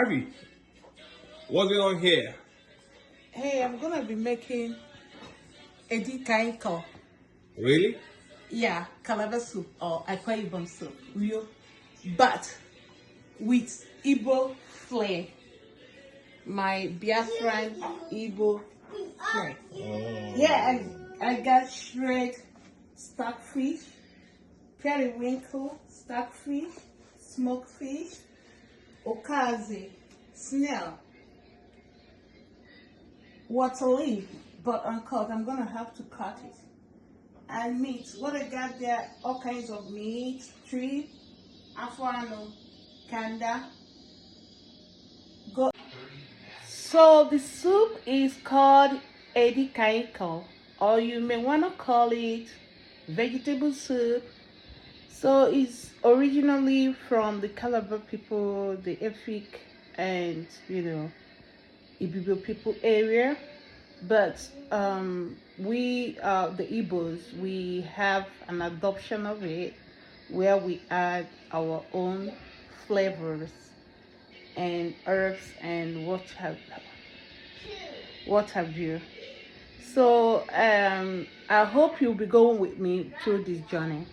Harvey, what's going on here? Hey, I'm gonna be making Edikaikong. Really? Yeah, calabar soup or Edikaikong soup. Real, but with Igbo flair. My Biafran Igbo flair. Oh. Yeah, I got shred stockfish, periwinkle stockfish, smoked fish, Okazi, snail, waterleaves, but uncut. I'm gonna have to cut it. And meat. What I got there, all kinds of meat, tree, afano, kanda. Go. So the soup is called Edikaikong, or you may wanna call it vegetable soup. So it's originally from the Calabar people, the Efik and Ibibio people area, but we the Igbos, we have an adoption of it where we add our own flavors and herbs and what have you. So I hope you'll be going with me through this journey.